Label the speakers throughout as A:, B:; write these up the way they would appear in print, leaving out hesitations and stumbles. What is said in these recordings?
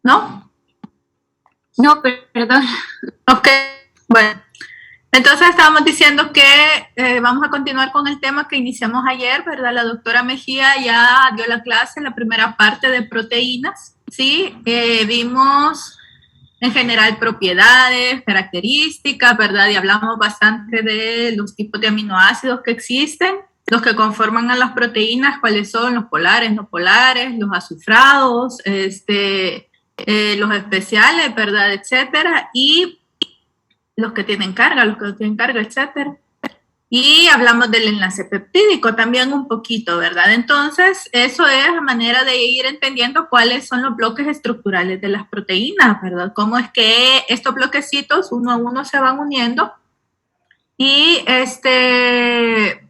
A: ¿No?
B: No, perdón.
A: Ok, bueno. Entonces estábamos diciendo que vamos a continuar con el tema que iniciamos ayer, ¿verdad? La doctora Mejía ya dio la clase en la primera parte de proteínas, ¿sí? Vimos en general propiedades, características, ¿verdad? Y hablamos bastante de los tipos de aminoácidos que existen, los que conforman a las proteínas, cuáles son los polares, no polares, los azufrados, los especiales, ¿verdad? Etcétera. Y los que tienen carga, los que no tienen carga, etcétera. Y hablamos del enlace peptídico también un poquito, ¿verdad? Entonces, eso es la manera de ir entendiendo cuáles son los bloques estructurales de las proteínas, ¿verdad? Cómo es que estos bloquecitos uno a uno se van uniendo y de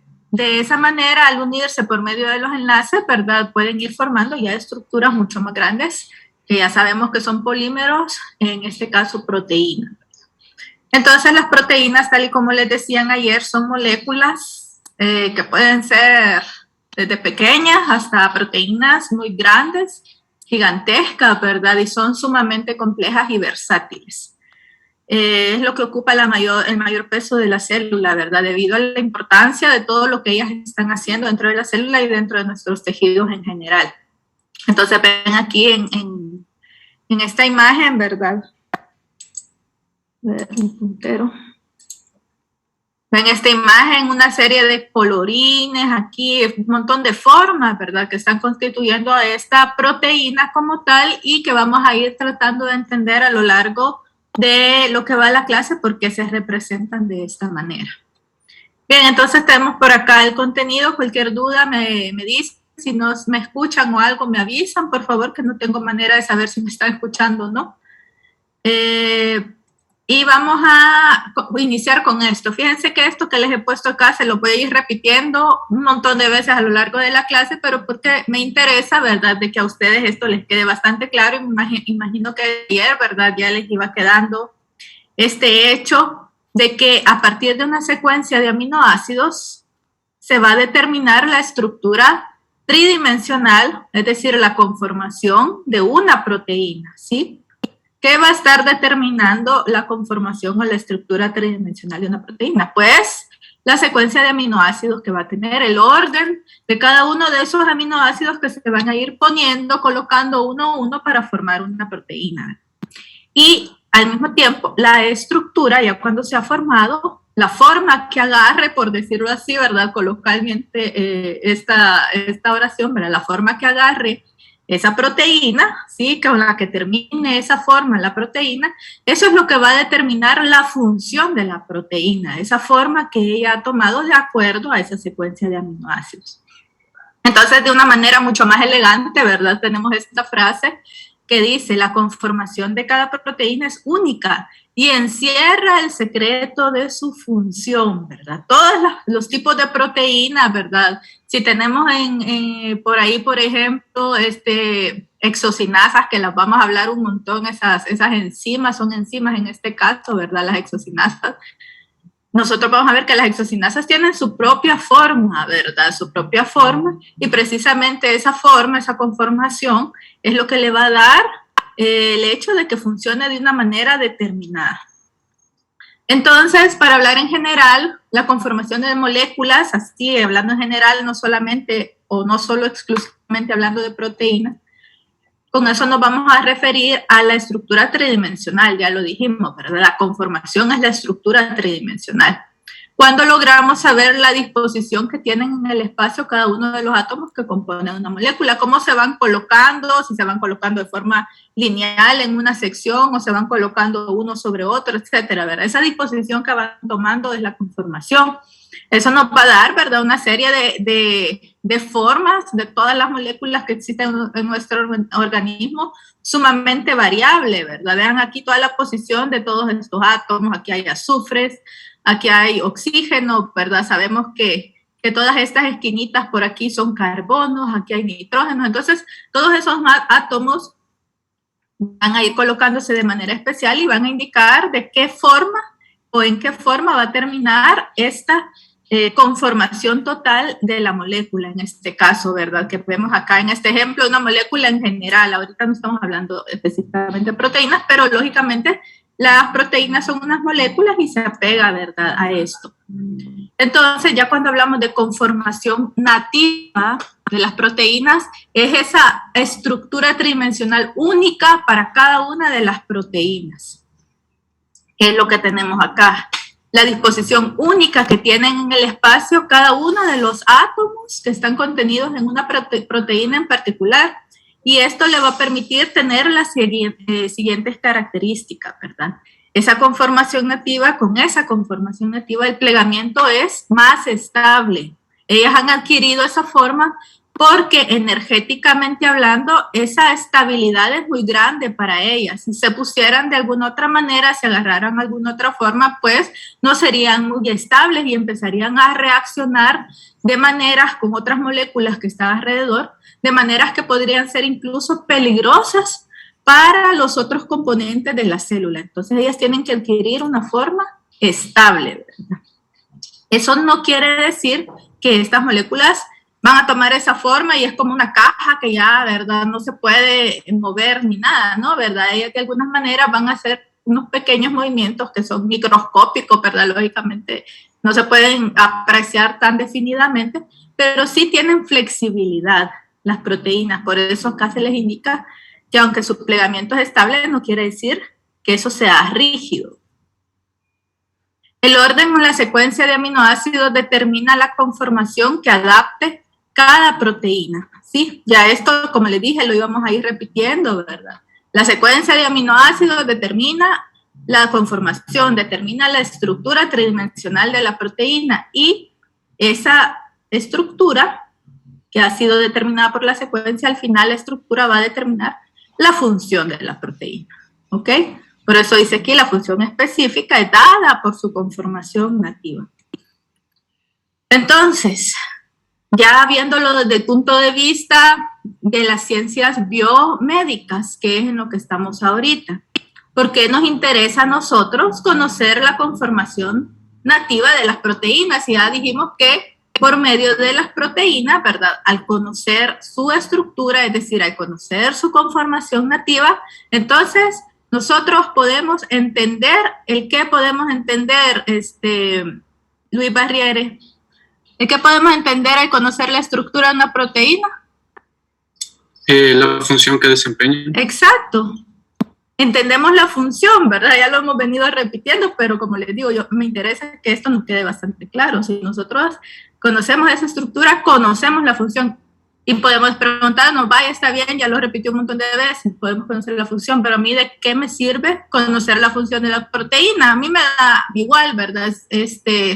A: esa manera, al unirse por medio de los enlaces, ¿verdad? Pueden ir formando ya estructuras mucho más grandes, que ya sabemos que son polímeros, en este caso proteínas. Entonces las proteínas, tal y como les decían ayer, son moléculas que pueden ser desde pequeñas hasta proteínas muy grandes, gigantescas, ¿verdad? Y son sumamente complejas y versátiles. Es lo que ocupa el mayor peso de la célula, ¿verdad? Debido a la importancia de todo lo que ellas están haciendo dentro de la célula y dentro de nuestros tejidos en general. Entonces ven aquí en esta imagen, ¿verdad? Un puntero. En esta imagen una serie de colorines, aquí un montón de formas, ¿verdad? Que están constituyendo a esta proteína como tal y que vamos a ir tratando de entender a lo largo de lo que va la clase porque se representan de esta manera. Bien, entonces tenemos por acá el contenido. Cualquier duda me dicen. Si no me escuchan o algo, me avisan, por favor, que no tengo manera de saber si me están escuchando o no. Y vamos a iniciar con esto. Fíjense que esto que les he puesto acá se lo voy a ir repitiendo un montón de veces a lo largo de la clase, pero porque me interesa, ¿verdad?, de que a ustedes esto les quede bastante claro y me imagino que ayer, ¿verdad?, ya les iba quedando este hecho de que a partir de una secuencia de aminoácidos se va a determinar la estructura tridimensional, es decir, la conformación de una proteína, ¿sí? ¿Qué va a estar determinando la conformación o la estructura tridimensional de una proteína? Pues la secuencia de aminoácidos que va a tener, el orden de cada uno de esos aminoácidos que se van a ir poniendo, colocando uno a uno para formar una proteína. Y al mismo tiempo, la estructura, ya cuando se ha formado, la forma que agarre, por decirlo así, ¿verdad? Coloquialmente esta oración, ¿verdad? La forma que agarre esa proteína, ¿sí? Con la que termine esa forma la proteína, eso es lo que va a determinar la función de la proteína, esa forma que ella ha tomado de acuerdo a esa secuencia de aminoácidos. Entonces, de una manera mucho más elegante, ¿verdad? Tenemos esta frase que dice, la conformación de cada proteína es única y encierra el secreto de su función, ¿verdad? Todos los tipos de proteínas, ¿verdad? Si tenemos por ahí, por ejemplo, exocinasas, que las vamos a hablar un montón, esas enzimas, son enzimas en este caso, ¿verdad? Las exocinasas. Nosotros vamos a ver que las exocinasas tienen su propia forma, ¿verdad? Su propia forma, y precisamente esa forma, esa conformación, es lo que le va a dar el hecho de que funcione de una manera determinada. Entonces, para hablar en general, la conformación de moléculas, así hablando en general, no solamente o no solo exclusivamente hablando de proteínas, con eso nos vamos a referir a la estructura tridimensional, ya lo dijimos, ¿verdad? La conformación es la estructura tridimensional. Cuando logramos saber la disposición que tienen en el espacio cada uno de los átomos que componen una molécula, cómo se van colocando, si se van colocando de forma lineal en una sección o se van colocando uno sobre otro, etcétera, ¿verdad? Esa disposición que van tomando es la conformación. Eso nos va a dar, ¿verdad?, una serie de formas de todas las moléculas que existen en nuestro organismo, sumamente variable, ¿verdad? Vean aquí toda la posición de todos estos átomos, aquí hay azufres, aquí hay oxígeno, ¿verdad? Sabemos que todas estas esquinitas por aquí son carbonos, aquí hay nitrógeno, entonces todos esos átomos van a ir colocándose de manera especial y van a indicar de qué forma o en qué forma va a terminar esta conformación total de la molécula, en este caso, ¿verdad? Que vemos acá en este ejemplo, una molécula en general. Ahorita no estamos hablando específicamente de proteínas, pero lógicamente las proteínas son unas moléculas y se apega, ¿verdad?, a esto. Entonces, ya cuando hablamos de conformación nativa de las proteínas, es esa estructura tridimensional única para cada una de las proteínas. Es lo que tenemos acá. La disposición única que tienen en el espacio cada uno de los átomos que están contenidos en una proteína en particular. Y esto le va a permitir tener las siguientes características, ¿verdad? Esa conformación nativa, con esa conformación nativa, el plegamiento es más estable. Ellas han adquirido esa forma porque energéticamente hablando, esa estabilidad es muy grande para ellas. Si se pusieran de alguna otra manera, se agarraran de alguna otra forma, pues no serían muy estables y empezarían a reaccionar de maneras con otras moléculas que están alrededor, de maneras que podrían ser incluso peligrosas para los otros componentes de la célula. Entonces ellas tienen que adquirir una forma estable, ¿verdad? Eso no quiere decir que estas moléculas van a tomar esa forma y es como una caja que ya, ¿verdad?, no se puede mover ni nada, ¿no?, ¿verdad? Ellas de alguna manera van a hacer unos pequeños movimientos que son microscópicos, ¿verdad? Lógicamente no se pueden apreciar tan definidamente, pero sí tienen flexibilidad las proteínas. Por eso acá se les indica que aunque su plegamiento es estable, no quiere decir que eso sea rígido. El orden o la secuencia de aminoácidos determina la conformación que adapte cada proteína, ¿sí? Ya esto, como les dije, lo íbamos a ir repitiendo, ¿verdad? La secuencia de aminoácidos determina la conformación, determina la estructura tridimensional de la proteína y esa estructura que ha sido determinada por la secuencia, al final la estructura va a determinar la función de la proteína, ¿ok? Por eso dice aquí la función específica es dada por su conformación nativa. Entonces, ya viéndolo desde el punto de vista de las ciencias biomédicas, que es en lo que estamos ahorita, ¿por qué nos interesa a nosotros conocer la conformación nativa de las proteínas? Y ya dijimos que por medio de las proteínas, ¿verdad?, al conocer su estructura, es decir, al conocer su conformación nativa, entonces nosotros podemos entender, ¿el qué podemos entender, Luis Barriere? ¿El qué podemos entender al conocer la estructura de una proteína?
C: La función que desempeña.
A: Exacto. Entendemos la función, ¿verdad? Ya lo hemos venido repitiendo, pero como les digo, me interesa que esto nos quede bastante claro. Si nosotros conocemos esa estructura, conocemos la función. Y podemos preguntarnos, vaya, está bien, ya lo repitió un montón de veces, podemos conocer la función, pero a mí, ¿de qué me sirve conocer la función de la proteína? A mí me da igual, ¿verdad?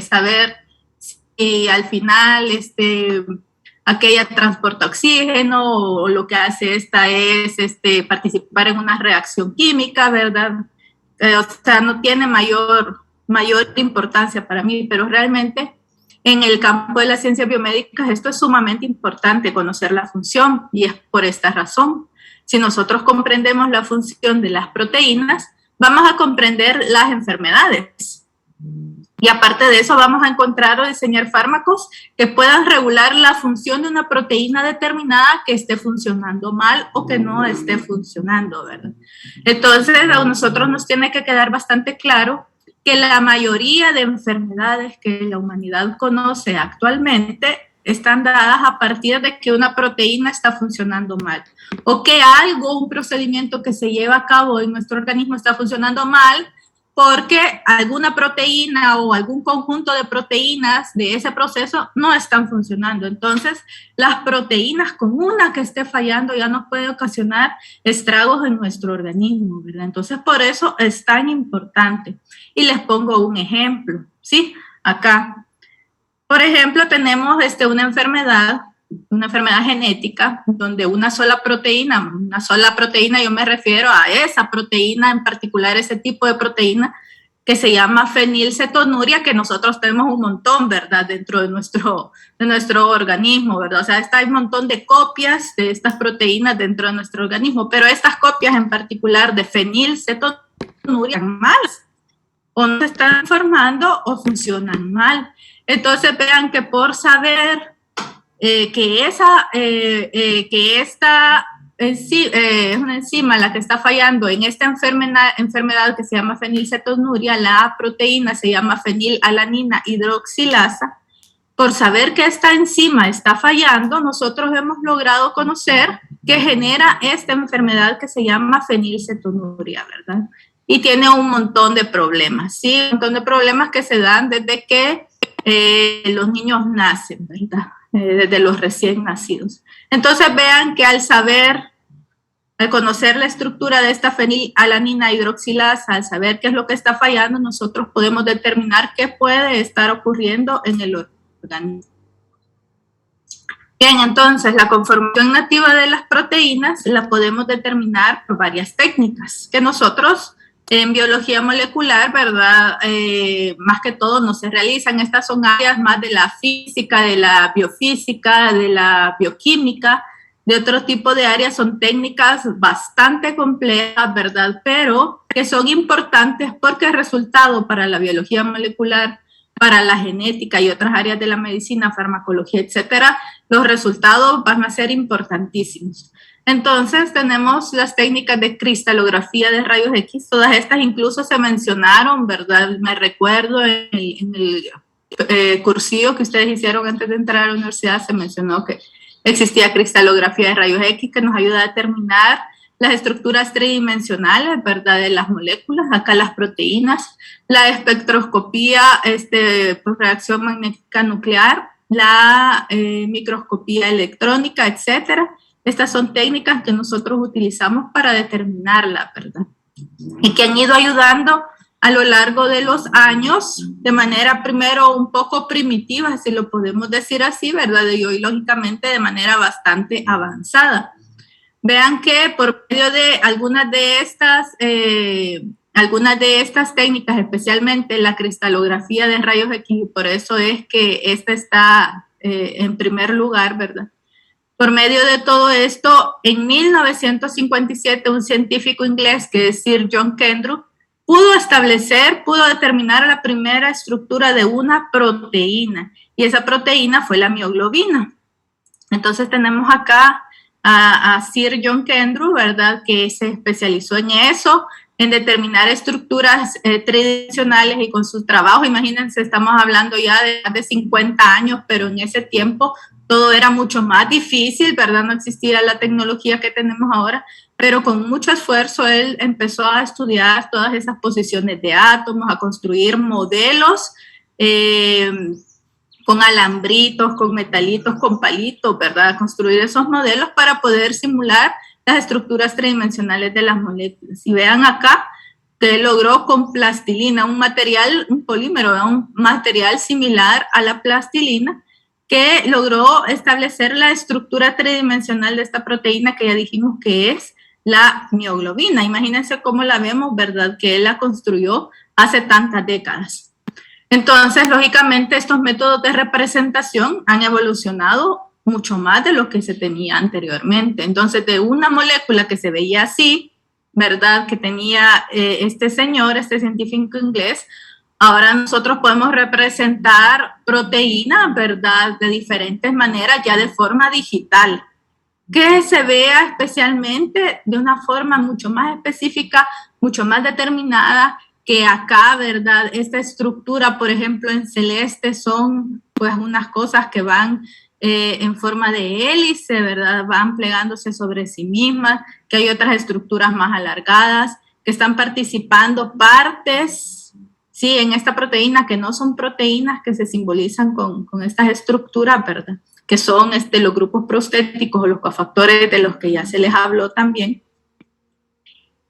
A: Saber si al final aquella transporta oxígeno o lo que hace esta es participar en una reacción química, ¿verdad? O sea, no tiene mayor importancia para mí, pero realmente en el campo de las ciencias biomédicas esto es sumamente importante, conocer la función, y es por esta razón. Si nosotros comprendemos la función de las proteínas, vamos a comprender las enfermedades. Y aparte de eso, vamos a encontrar o diseñar fármacos que puedan regular la función de una proteína determinada que esté funcionando mal o que no esté funcionando, ¿verdad? Entonces, a nosotros nos tiene que quedar bastante claro que la mayoría de enfermedades que la humanidad conoce actualmente están dadas a partir de que una proteína está funcionando mal o que un procedimiento que se lleva a cabo en nuestro organismo está funcionando mal porque alguna proteína o algún conjunto de proteínas de ese proceso no están funcionando. Entonces, las proteínas con una que esté fallando ya nos puede ocasionar estragos en nuestro organismo, ¿verdad? Entonces, por eso es tan importante. Y les pongo un ejemplo, ¿sí? Acá, por ejemplo, tenemos una enfermedad genética, donde una sola proteína, yo me refiero a esa proteína en particular, ese tipo de proteína que se llama fenilcetonuria, que nosotros tenemos un montón, ¿verdad?, dentro de nuestro organismo, ¿verdad? O sea, hay un montón de copias de estas proteínas dentro de nuestro organismo, pero estas copias en particular de fenilcetonuria son malas. o no se están formando o funcionan mal. Entonces vean que por saber que esta es una enzima la que está fallando en esta enfermedad que se llama fenilcetonuria, la proteína se llama fenilalanina hidroxilasa. Por saber que esta enzima está fallando, nosotros hemos logrado conocer que genera esta enfermedad que se llama fenilcetonuria, ¿verdad? Y tiene un montón de problemas, ¿sí? Un montón de problemas que se dan desde que los niños nacen, ¿verdad? Desde los recién nacidos. Entonces vean que al conocer la estructura de esta fenilalanina hidroxilasa, al saber qué es lo que está fallando, nosotros podemos determinar qué puede estar ocurriendo en el organismo. Bien, entonces la conformación nativa de las proteínas la podemos determinar por varias técnicas que nosotros en biología molecular, ¿verdad? Más que todo no se realizan. Estas son áreas más de la física, de la biofísica, de la bioquímica, de otro tipo de áreas. Son técnicas bastante complejas, ¿verdad? Pero que son importantes porque el resultado para la biología molecular, para la genética y otras áreas de la medicina, farmacología, etcétera, los resultados van a ser importantísimos. Entonces tenemos las técnicas de cristalografía de rayos X, todas estas incluso se mencionaron, ¿verdad? Me recuerdo en el cursillo que ustedes hicieron antes de entrar a la universidad, se mencionó que existía cristalografía de rayos X que nos ayuda a determinar las estructuras tridimensionales, ¿verdad? De las moléculas, acá las proteínas, la espectroscopía por reacción magnética nuclear, la microscopía electrónica, etcétera. Estas son técnicas que nosotros utilizamos para determinarla, ¿verdad? Y que han ido ayudando a lo largo de los años de manera primero un poco primitiva, si lo podemos decir así, ¿verdad? Y hoy lógicamente de manera bastante avanzada. Vean que por medio de algunas de estas técnicas, especialmente la cristalografía de rayos X, por eso es que esta está en primer lugar, ¿verdad? Por medio de todo esto, en 1957, un científico inglés que es Sir John Kendrick pudo determinar la primera estructura de una proteína, y esa proteína fue la mioglobina. Entonces tenemos acá a Sir John Kendrick, ¿verdad?, que se especializó en eso, en determinar estructuras tridimensionales, y con su trabajo, imagínense, estamos hablando ya de más de 50 años, pero en ese tiempo todo era mucho más difícil, ¿verdad? No existía la tecnología que tenemos ahora, pero con mucho esfuerzo él empezó a estudiar todas esas posiciones de átomos, a construir modelos con alambritos, con metalitos, con palitos, ¿verdad? A construir esos modelos para poder simular las estructuras tridimensionales de las moléculas. Y vean acá que logró con plastilina, un polímero, un material similar a la plastilina, que logró establecer la estructura tridimensional de esta proteína que ya dijimos que es la mioglobina. Imagínense cómo la vemos, ¿verdad? Que él la construyó hace tantas décadas. Entonces, lógicamente, estos métodos de representación han evolucionado mucho más de lo que se tenía anteriormente. Entonces, de una molécula que se veía así, ¿verdad? Que tenía este científico inglés, ahora nosotros podemos representar proteínas, ¿verdad?, de diferentes maneras, ya de forma digital, que se vea especialmente de una forma mucho más específica, mucho más determinada, que acá, ¿verdad? Esta estructura, por ejemplo, en celeste son pues unas cosas que van en forma de hélice, ¿verdad? Van plegándose sobre sí mismas, que hay otras estructuras más alargadas, que están participando partes, sí, en esta proteína, que no son proteínas que se simbolizan con estas estructuras, ¿verdad? Que son los grupos prostéticos o los cofactores de los que ya se les habló también.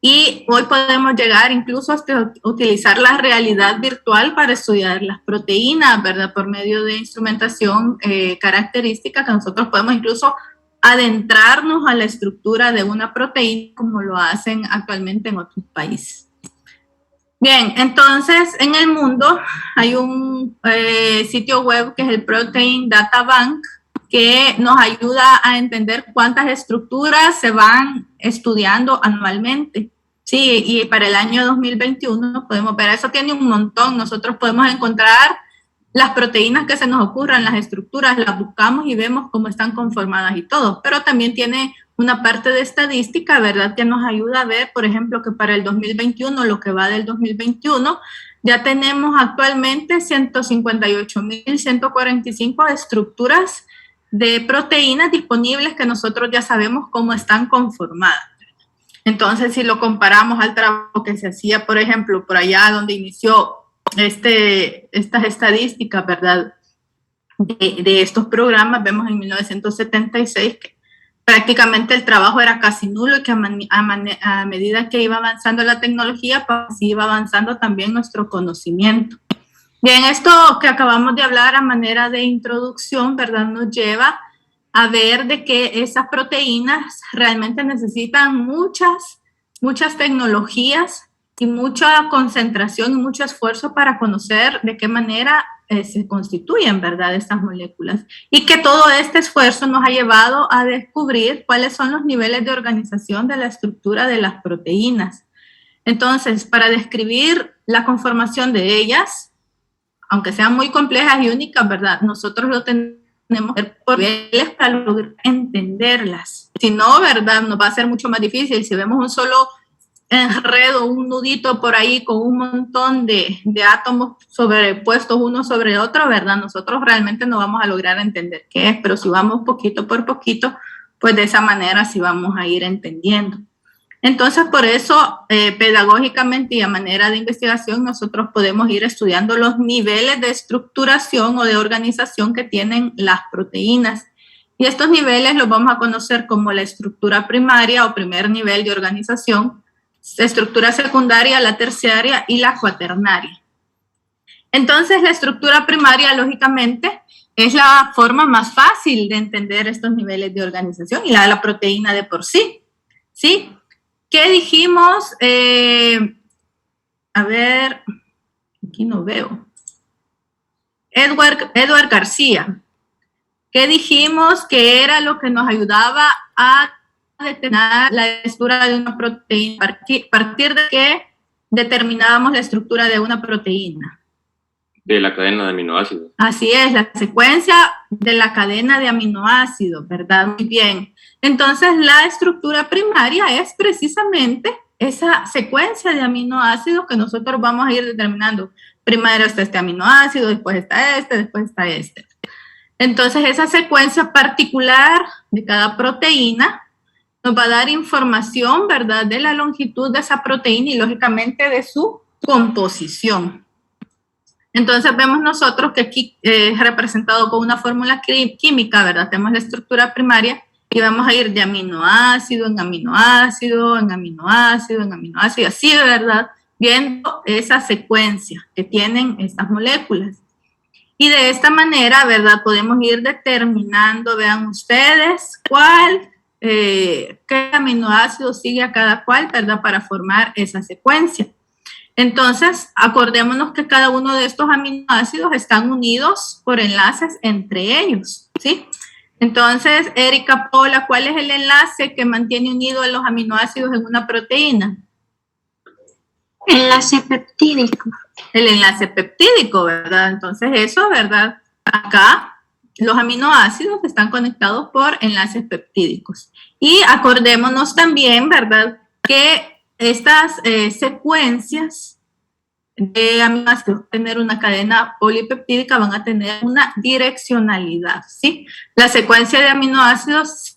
A: Y hoy podemos llegar incluso hasta utilizar la realidad virtual para estudiar las proteínas, ¿verdad? Por medio de instrumentación característica, que nosotros podemos incluso adentrarnos a la estructura de una proteína como lo hacen actualmente en otros países. Bien, entonces en el mundo hay un sitio web que es el Protein Data Bank, que nos ayuda a entender cuántas estructuras se van estudiando anualmente. Sí, y para el año 2021 podemos ver, eso tiene un montón, nosotros podemos encontrar las proteínas que se nos ocurran, las estructuras, las buscamos y vemos cómo están conformadas y todo, pero también tiene una parte de estadística, ¿verdad? Que nos ayuda a ver, por ejemplo, que para el 2021, lo que va del 2021, ya tenemos actualmente 158.145 estructuras de proteínas disponibles que nosotros ya sabemos cómo están conformadas. Entonces, si lo comparamos al trabajo que se hacía, por ejemplo, por allá donde inició estas estadísticas, ¿verdad? De estos programas, vemos en 1976 que prácticamente el trabajo era casi nulo y que a medida que iba avanzando la tecnología, pues iba avanzando también nuestro conocimiento. Bien, esto que acabamos de hablar a manera de introducción, ¿verdad? Nos lleva a ver de que esas proteínas realmente necesitan muchas tecnologías y mucha concentración y mucho esfuerzo para conocer de qué manera se constituyen, ¿verdad?, estas moléculas. Y que todo este esfuerzo nos ha llevado a descubrir cuáles son los niveles de organización de la estructura de las proteínas. Entonces, para describir la conformación de ellas, aunque sean muy complejas y únicas, ¿verdad?, nosotros lo tenemos por niveles para lograr entenderlas. Si no, ¿verdad?, nos va a ser mucho más difícil. Si vemos un solo enredo, un nudito por ahí con un montón de átomos sobrepuestos uno sobre otro, ¿verdad?, nosotros realmente no vamos a lograr entender qué es, pero si vamos poquito por poquito, pues de esa manera sí vamos a ir entendiendo. Entonces, por eso, pedagógicamente y a manera de investigación, nosotros podemos ir estudiando los niveles de estructuración o de organización que tienen las proteínas. Y estos niveles los vamos a conocer como la estructura primaria o primer nivel de organización, la estructura secundaria, la terciaria y la cuaternaria. Entonces, la estructura primaria, lógicamente, es la forma más fácil de entender estos niveles de organización y la proteína de por sí, ¿sí? ¿Qué dijimos? A ver, aquí no veo. Edward García. ¿Qué dijimos que era lo que nos ayudaba a determinar la estructura de una proteína? ¿A partir de qué determinábamos la estructura de una proteína?
C: De la cadena de aminoácidos.
A: Así es, la secuencia de la cadena de aminoácidos, ¿verdad? Muy bien. Entonces, la estructura primaria es precisamente esa secuencia de aminoácidos que nosotros vamos a ir determinando. Primero está este aminoácido, después está este, después está este. Entonces, esa secuencia particular de cada proteína nos va a dar información, ¿verdad?, de la longitud de esa proteína y, lógicamente, de su composición. Entonces vemos nosotros que aquí es representado con una fórmula química, ¿verdad? Tenemos la estructura primaria y vamos a ir de aminoácido en aminoácido, en aminoácido, en aminoácido, así, ¿verdad?, viendo esa secuencia que tienen estas moléculas. Y de esta manera, ¿verdad?, podemos ir determinando, vean ustedes, qué aminoácido sigue a cada cual, ¿verdad?, para formar esa secuencia. Entonces, acordémonos que cada uno de estos aminoácidos están unidos por enlaces entre ellos, ¿sí? Entonces, Erika, Paula, ¿cuál es el enlace que mantiene unidos los aminoácidos en una proteína?
B: Enlace peptídico.
A: El enlace peptídico, ¿verdad? Entonces, eso, ¿verdad? Acá, los aminoácidos están conectados por enlaces peptídicos. Y acordémonos también, ¿verdad?, que estas secuencias de aminoácidos tener una cadena polipeptídica van a tener una direccionalidad, ¿sí? La secuencia de aminoácidos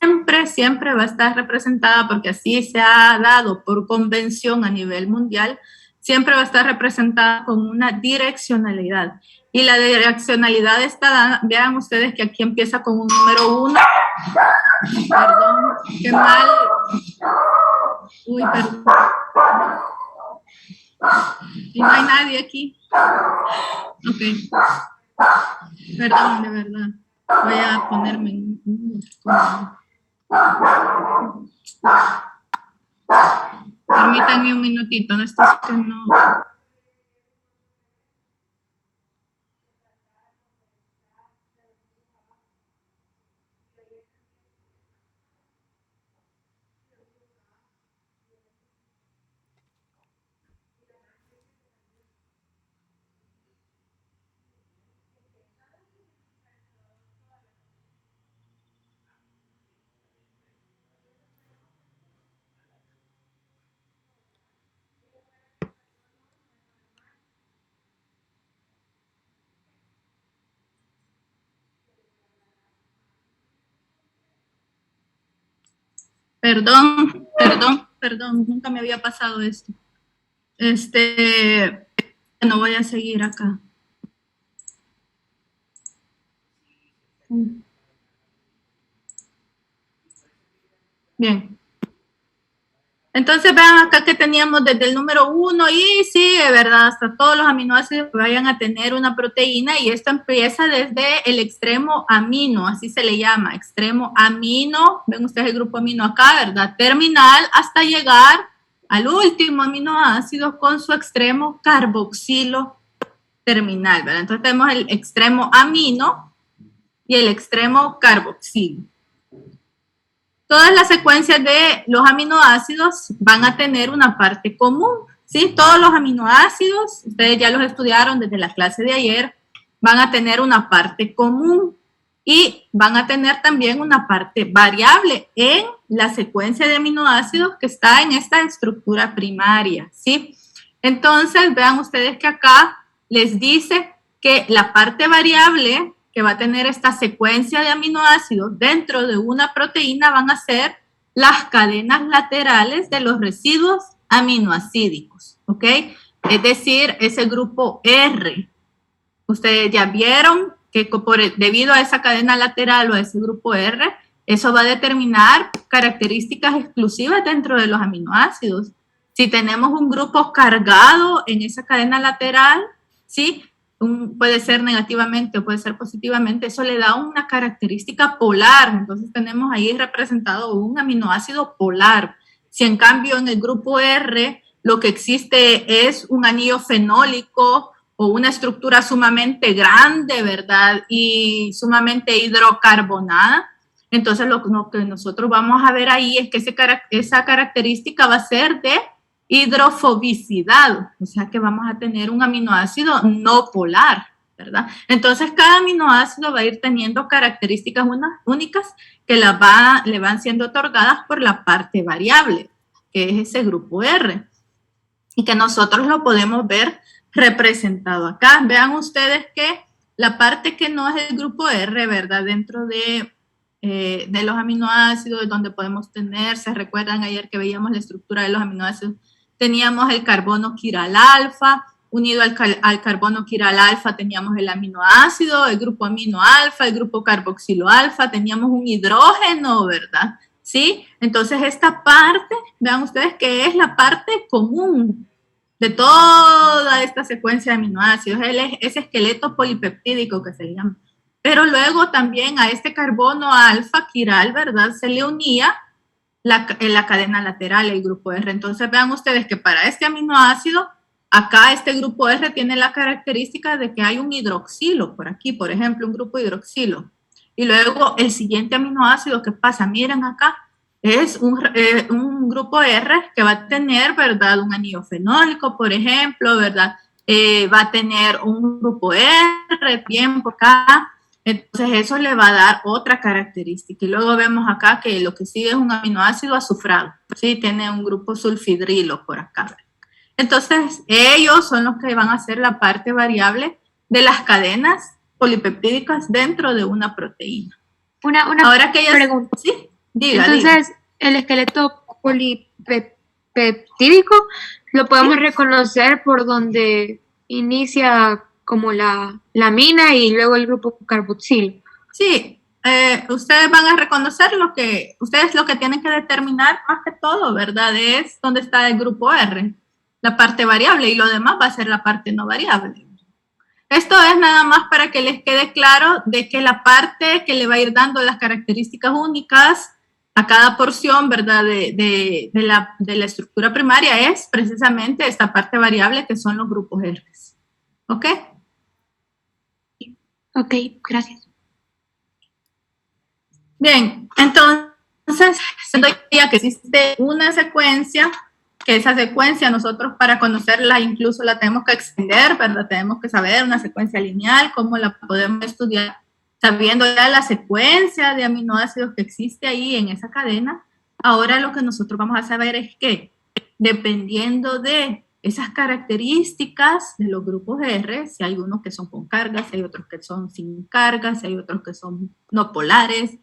A: siempre va a estar representada, porque así se ha dado por convención a nivel mundial, siempre va a estar representada con una direccionalidad. Y la direccionalidad está dada, vean ustedes que aquí empieza con un número 1. Perdón, qué mal. Uy, perdón. Y no hay nadie aquí. Ok. Perdón, de verdad. Voy a ponerme en Permítanme un minutito, no estoy no. Perdón, nunca me había pasado esto. No voy a seguir acá. Bien. Entonces vean acá que teníamos desde el número 1 y sí, de verdad, hasta todos los aminoácidos que vayan a tener una proteína, y esto empieza desde el extremo amino, así se le llama, extremo amino, ven ustedes el grupo amino acá, ¿verdad? Terminal, hasta llegar al último aminoácido con su extremo carboxilo terminal, ¿verdad? Entonces tenemos el extremo amino y el extremo carboxilo. Todas las secuencias de los aminoácidos van a tener una parte común, ¿sí? Todos los aminoácidos, ustedes ya los estudiaron desde la clase de ayer, van a tener una parte común y van a tener también una parte variable en la secuencia de aminoácidos que está en esta estructura primaria, ¿sí? Entonces, vean ustedes que acá les dice que la parte variable que va a tener esta secuencia de aminoácidos dentro de una proteína van a ser las cadenas laterales de los residuos aminoácidos, ¿ok? Es decir, ese grupo R. Ustedes ya vieron que debido a esa cadena lateral o a ese grupo R, eso va a determinar características exclusivas dentro de los aminoácidos. Si tenemos un grupo cargado en esa cadena lateral, ¿sí? Puede ser negativamente o puede ser positivamente, eso le da una característica polar, entonces tenemos ahí representado un aminoácido polar. Si en cambio en el grupo R lo que existe es un anillo fenólico o una estructura sumamente grande, ¿verdad? Y sumamente hidrocarbonada, entonces lo que nosotros vamos a ver ahí es que esa característica va a ser de hidrofobicidad, o sea que vamos a tener un aminoácido no polar, ¿verdad? Entonces cada aminoácido va a ir teniendo características únicas que le van siendo otorgadas por la parte variable, que es ese grupo R, y que nosotros lo podemos ver representado acá. Vean ustedes que la parte que no es el grupo R, ¿verdad? Dentro de los aminoácidos, donde podemos tener, ¿se recuerdan ayer que veíamos la estructura de los aminoácidos? Teníamos el carbono quiral alfa, unido al carbono quiral alfa teníamos el aminoácido, el grupo amino alfa, el grupo carboxilo alfa, teníamos un hidrógeno, ¿verdad? ¿Sí? Entonces esta parte, vean ustedes que es la parte común de toda esta secuencia de aminoácidos, ese esqueleto polipeptídico que se llama. Pero luego también a este carbono alfa quiral, ¿verdad? Se le unía la cadena lateral, el grupo R. Entonces vean ustedes que para este aminoácido, acá este grupo R tiene la característica de que hay un hidroxilo por aquí, por ejemplo, un grupo hidroxilo. Y luego el siguiente aminoácido que pasa, miren acá, es un grupo R que va a tener, ¿verdad? Un anillo fenólico, por ejemplo, ¿verdad? Va a tener un grupo R, bien por acá. Entonces eso le va a dar otra característica. Y luego vemos acá que lo que sigue es un aminoácido azufrado, ¿sí? Tiene un grupo sulfidrilo por acá. Entonces ellos son los que van a ser la parte variable de las cadenas polipeptídicas dentro de una proteína.
B: Ahora que pregunta.
A: ¿Sí? Diga.
B: Entonces, el esqueleto polipeptídico lo podemos reconocer por donde inicia como la amina y luego el grupo carboxilo.
A: Sí, ustedes van a reconocer ustedes lo que tienen que determinar más que todo, ¿verdad? Es dónde está el grupo R, la parte variable, y lo demás va a ser la parte no variable. Esto es nada más para que les quede claro de que la parte que le va a ir dando las características únicas a cada porción, ¿verdad? De la estructura primaria es precisamente esta parte variable que son los grupos R. ¿Ok?
B: Ok, gracias.
A: Bien, entonces, ya que existe una secuencia, que esa secuencia nosotros para conocerla incluso la tenemos que extender, ¿verdad? Tenemos que saber una secuencia lineal, cómo la podemos estudiar, sabiendo ya la secuencia de aminoácidos que existe ahí en esa cadena. Ahora lo que nosotros vamos a saber es que, dependiendo de esas características de los grupos R, si hay unos que son con cargas, si hay otros que son sin cargas, si hay otros que son no polares,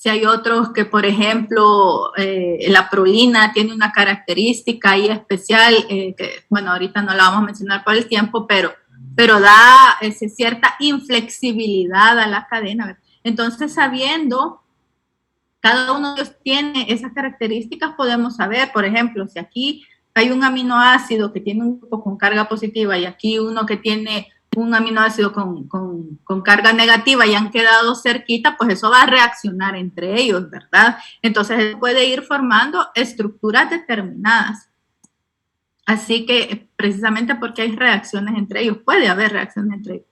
A: Si hay otros que, por ejemplo, la prolina tiene una característica ahí especial, que, bueno, ahorita no la vamos a mencionar por el tiempo, pero da cierta inflexibilidad a la cadena, ¿verdad? Entonces, sabiendo cada uno de ellos tiene esas características, podemos saber, por ejemplo, si aquí hay un aminoácido que tiene un grupo con carga positiva y aquí uno que tiene un aminoácido con carga negativa y han quedado cerquita, pues eso va a reaccionar entre ellos, ¿verdad? Entonces puede ir formando estructuras determinadas. Así que precisamente porque hay reacciones entre ellos, puede haber reacciones entre ellos.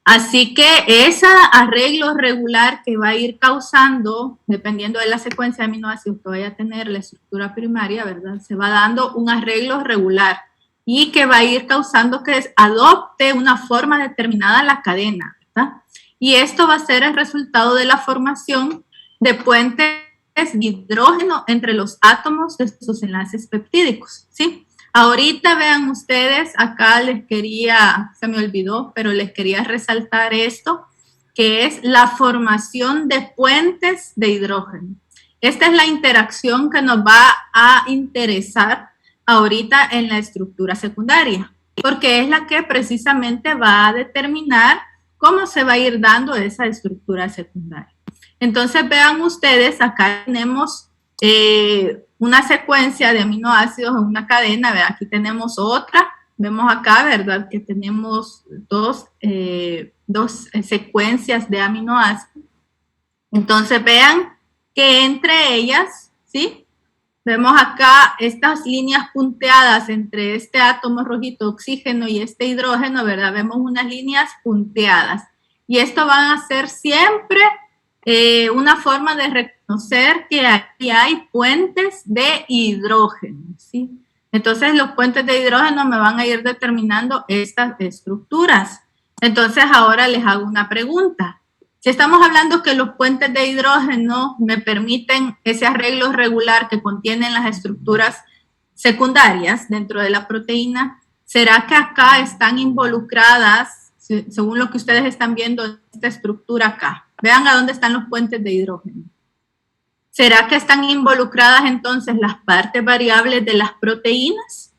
A: Así que ese arreglo regular que va a ir causando, dependiendo de la secuencia de aminoácidos que vaya a tener la estructura primaria, ¿verdad? Se va dando un arreglo regular y que va a ir causando que adopte una forma determinada la cadena, ¿verdad? Y esto va a ser el resultado de la formación de puentes de hidrógeno entre los átomos de sus enlaces peptídicos, ¿sí? Ahorita vean ustedes, acá se me olvidó, pero les quería resaltar esto, que es la formación de puentes de hidrógeno. Esta es la interacción que nos va a interesar ahorita en la estructura secundaria, porque es la que precisamente va a determinar cómo se va a ir dando esa estructura secundaria. Entonces vean ustedes, acá tenemos una secuencia de aminoácidos en una cadena, ¿verdad? Aquí tenemos otra, vemos acá, ¿verdad? Que tenemos dos secuencias de aminoácidos. Entonces vean que entre ellas, ¿sí? Vemos acá estas líneas punteadas entre este átomo rojito oxígeno y este hidrógeno, ¿verdad? Vemos unas líneas punteadas. Y esto van a ser siempre una forma de reconocer que aquí hay puentes de hidrógeno, ¿sí? Entonces los puentes de hidrógeno me van a ir determinando estas estructuras. Entonces ahora les hago una pregunta. Si estamos hablando que los puentes de hidrógeno me permiten ese arreglo regular que contienen las estructuras secundarias dentro de la proteína, ¿será que acá están involucradas, según lo que ustedes están viendo en esta estructura acá? Vean a dónde están los puentes de hidrógeno. ¿Será que están involucradas entonces las partes variables de las proteínas?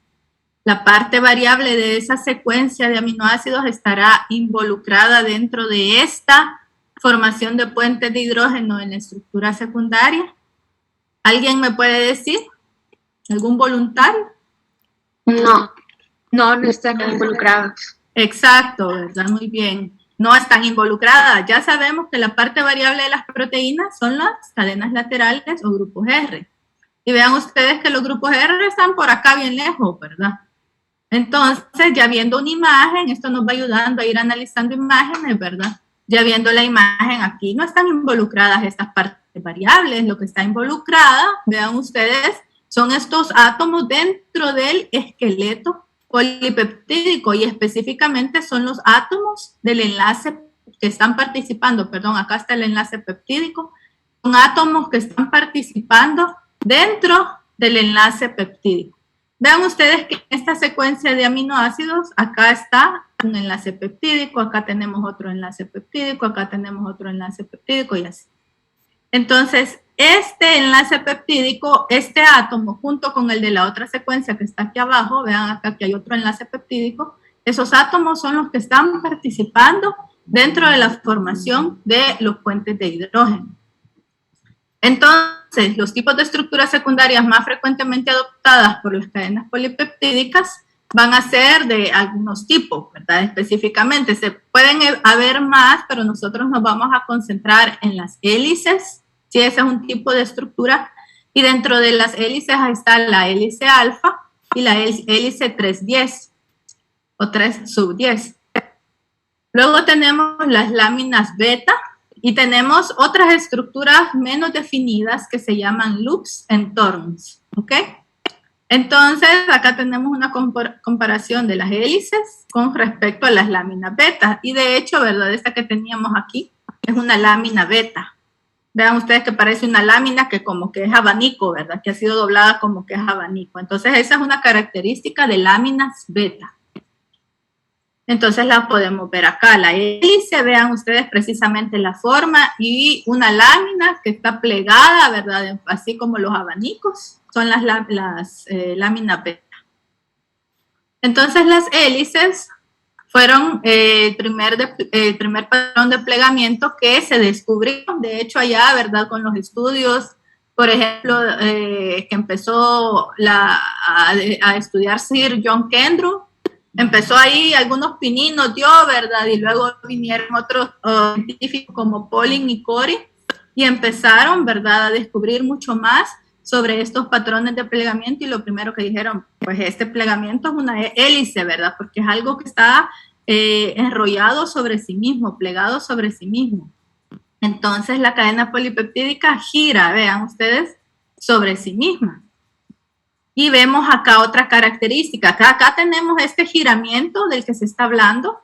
A: La parte variable de esa secuencia de aminoácidos estará involucrada dentro de esta formación de puentes de hidrógeno en la estructura secundaria. ¿Alguien me puede decir? ¿Algún voluntario?
B: No están involucrados.
A: Exacto, ¿verdad? Muy bien. No están involucradas. Ya sabemos que la parte variable de las proteínas son las cadenas laterales o grupos R. Y vean ustedes que los grupos R están por acá bien lejos, ¿verdad? Entonces, ya viendo una imagen, esto nos va ayudando a ir analizando imágenes, ¿verdad? Ya viendo la imagen, aquí no están involucradas estas partes variables. Lo que está involucrada, vean ustedes, son estos átomos dentro del esqueleto polipeptídico y específicamente son los átomos del enlace que están participando, perdón, acá está el enlace peptídico, son átomos que están participando dentro del enlace peptídico. Vean ustedes que en esta secuencia de aminoácidos, acá está un enlace peptídico, acá tenemos otro enlace peptídico, acá tenemos otro enlace peptídico y así. Entonces, este enlace peptídico, este átomo, junto con el de la otra secuencia que está aquí abajo, vean acá que hay otro enlace peptídico, esos átomos son los que están participando dentro de la formación de los puentes de hidrógeno. Entonces, los tipos de estructuras secundarias más frecuentemente adoptadas por las cadenas polipeptídicas van a ser de algunos tipos, ¿verdad? Específicamente, se pueden haber más, pero nosotros nos vamos a concentrar en las hélices. Sí, ese es un tipo de estructura. Y dentro de las hélices está la hélice alfa y la hélice 3-10 o 3-10. Luego tenemos las láminas beta y tenemos otras estructuras menos definidas que se llaman loops and turns, ¿ok? Entonces, acá tenemos una comparación de las hélices con respecto a las láminas beta. Y de hecho, ¿verdad? Esta que teníamos aquí es una lámina beta. Vean ustedes que parece una lámina que como que es abanico, ¿verdad? Que ha sido doblada como que es abanico. Entonces, esa es una característica de láminas beta. Entonces la podemos ver acá, la hélice, vean ustedes precisamente la forma y una lámina que está plegada, ¿verdad? Así como los abanicos, son las láminas beta. Entonces las hélices fueron el primer patrón de plegamiento que se descubrió, de hecho allá, ¿verdad? Con los estudios, por ejemplo, que empezó a estudiar Sir John Kendrew, empezó ahí algunos pininos dio, ¿verdad? Y luego vinieron otros científicos como Pauling y Corey y empezaron, ¿verdad?, a descubrir mucho más sobre estos patrones de plegamiento y lo primero que dijeron, pues este plegamiento es una hélice, ¿verdad? Porque es algo que está enrollado sobre sí mismo, plegado sobre sí mismo. Entonces la cadena polipeptídica gira, vean ustedes, sobre sí misma. Y vemos acá otra característica. Acá tenemos este giramiento del que se está hablando,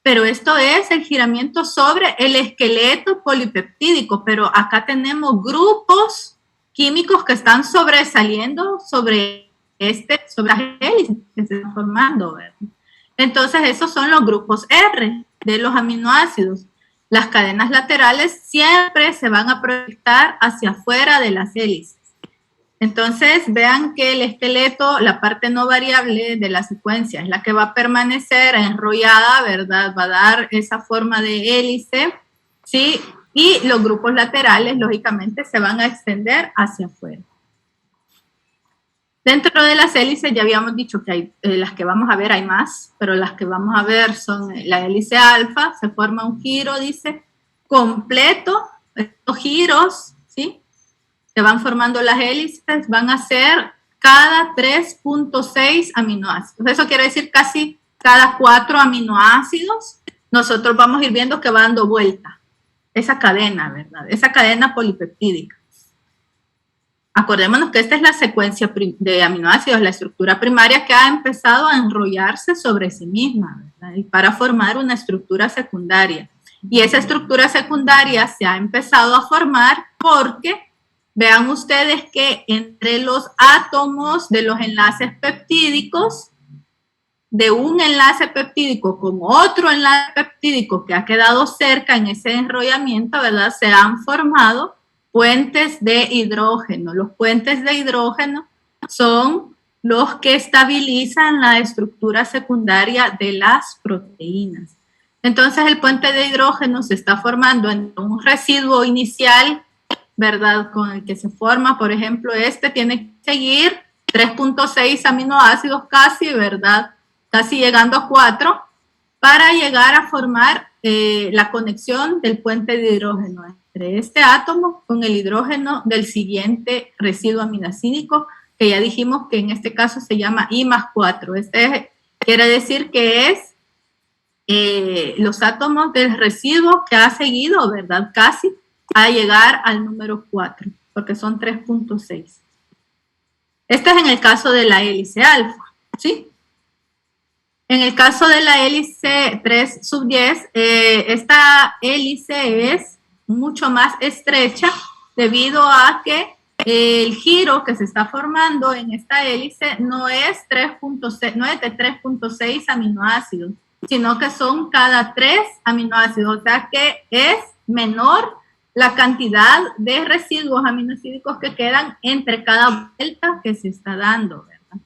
A: pero esto es el giramiento sobre el esqueleto polipeptídico, pero acá tenemos grupos químicos que están sobresaliendo sobre las hélices que se están formando, ¿verdad? Entonces esos son los grupos R de los aminoácidos. Las cadenas laterales siempre se van a proyectar hacia afuera de las hélices. Entonces, vean que el esqueleto, la parte no variable de la secuencia, es la que va a permanecer enrollada, ¿verdad? Va a dar esa forma de hélice, ¿sí? Y los grupos laterales, lógicamente, se van a extender hacia afuera. Dentro de las hélices ya habíamos dicho que hay, las que vamos a ver hay más, pero las que vamos a ver son la hélice alfa, se forma un giro, dice, completo, estos giros, ¿sí? Se van formando las hélices, van a ser cada 3.6 aminoácidos. Eso quiere decir casi cada 4 aminoácidos. Nosotros vamos a ir viendo que va dando vuelta esa cadena, ¿verdad? Esa cadena polipeptídica. Acordémonos que esta es la secuencia de aminoácidos, la estructura primaria que ha empezado a enrollarse sobre sí misma, ¿verdad? Y para formar una estructura secundaria. Y esa estructura secundaria se ha empezado a formar porque vean ustedes que entre los átomos de los enlaces peptídicos, de un enlace peptídico con otro enlace peptídico que ha quedado cerca en ese enrollamiento, ¿verdad? Se han formado puentes de hidrógeno. Los puentes de hidrógeno son los que estabilizan la estructura secundaria de las proteínas. Entonces el puente de hidrógeno se está formando en un residuo inicial, ¿verdad? Con el que se forma, por ejemplo, este tiene que seguir 3.6 aminoácidos casi, ¿verdad? Casi llegando a 4, para llegar a formar la conexión del puente de hidrógeno entre este átomo con el hidrógeno del siguiente residuo aminocídico, que ya dijimos que en este caso se llama I+4. Este quiere decir que es los átomos del residuo que ha seguido, ¿verdad? Casi a llegar al número 4, porque son 3.6. Este es en el caso de la hélice alfa, ¿sí? En el caso de la hélice 3/10, esta hélice es mucho más estrecha debido a que el giro que se está formando en esta hélice no es de 3.6 aminoácidos, sino que son cada 3 aminoácidos, o sea que es menor la cantidad de residuos aminocídicos que quedan entre cada vuelta que se está dando, ¿verdad?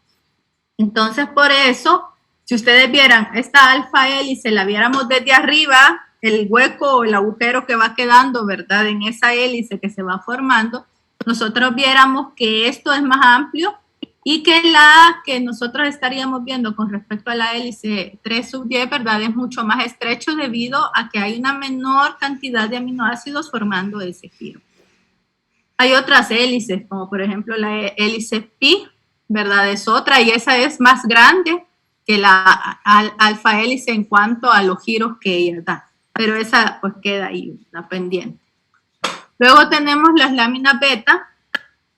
A: Entonces, por eso, si ustedes vieran esta alfa hélice, la viéramos desde arriba, el hueco o el agujero que va quedando, ¿verdad? En esa hélice que se va formando, nosotros viéramos que esto es más amplio y que la que nosotros estaríamos viendo con respecto a la hélice 3/10, ¿verdad? Es mucho más estrecho debido a que hay una menor cantidad de aminoácidos formando ese giro. Hay otras hélices, como por ejemplo la hélice pi, ¿verdad? Es otra y esa es más grande que la alfa hélice en cuanto a los giros que ella da. Pero esa pues queda ahí, la pendiente. Luego tenemos las láminas beta.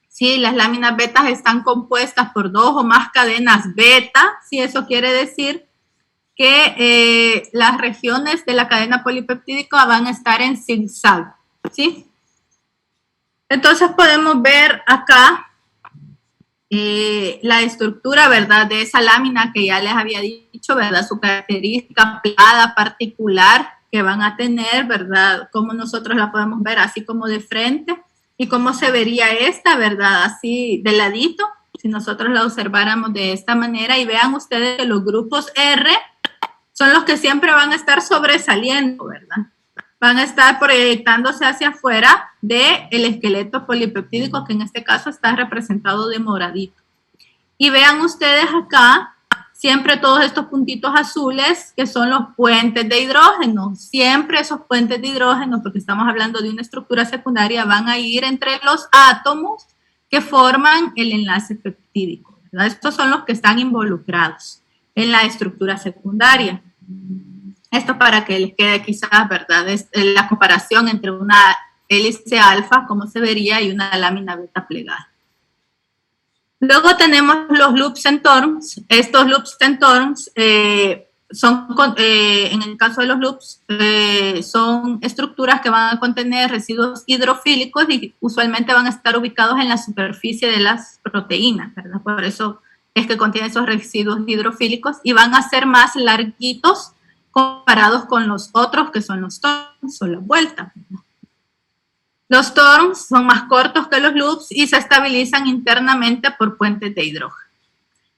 A: Sí, las láminas betas están compuestas por 2 o más cadenas beta. Sí, eso quiere decir que las regiones de la cadena polipeptídica van a estar en zigzag. ¿Sí? Entonces podemos ver acá la estructura, ¿verdad? De esa lámina que ya les había dicho dicho, ¿verdad? Su característica plegada particular que van a tener, ¿verdad? Cómo nosotros la podemos ver así como de frente y cómo se vería esta, ¿verdad? Así de ladito, si nosotros la observáramos de esta manera. Y vean ustedes que los grupos R son los que siempre van a estar sobresaliendo, ¿verdad? Van a estar proyectándose hacia afuera del esqueleto polipeptídico, que en este caso está representado de moradito. Y vean ustedes acá, siempre todos estos puntitos azules, que son los puentes de hidrógeno. Siempre esos puentes de hidrógeno, porque estamos hablando de una estructura secundaria, van a ir entre los átomos que forman el enlace peptídico, ¿verdad? Estos son los que están involucrados en la estructura secundaria. Esto para que les quede quizás, ¿verdad? Es la comparación entre una hélice alfa, como se vería, y una lámina beta plegada. Luego tenemos los loops and turns. Estos loops and turns son, en el caso de los loops, son estructuras que van a contener residuos hidrofílicos y usualmente van a estar ubicados en la superficie de las proteínas, ¿verdad? Por eso es que contienen esos residuos hidrofílicos y van a ser más larguitos comparados con los otros que son los turns o la vuelta. Los turns son más cortos que los loops y se estabilizan internamente por puentes de hidrógeno.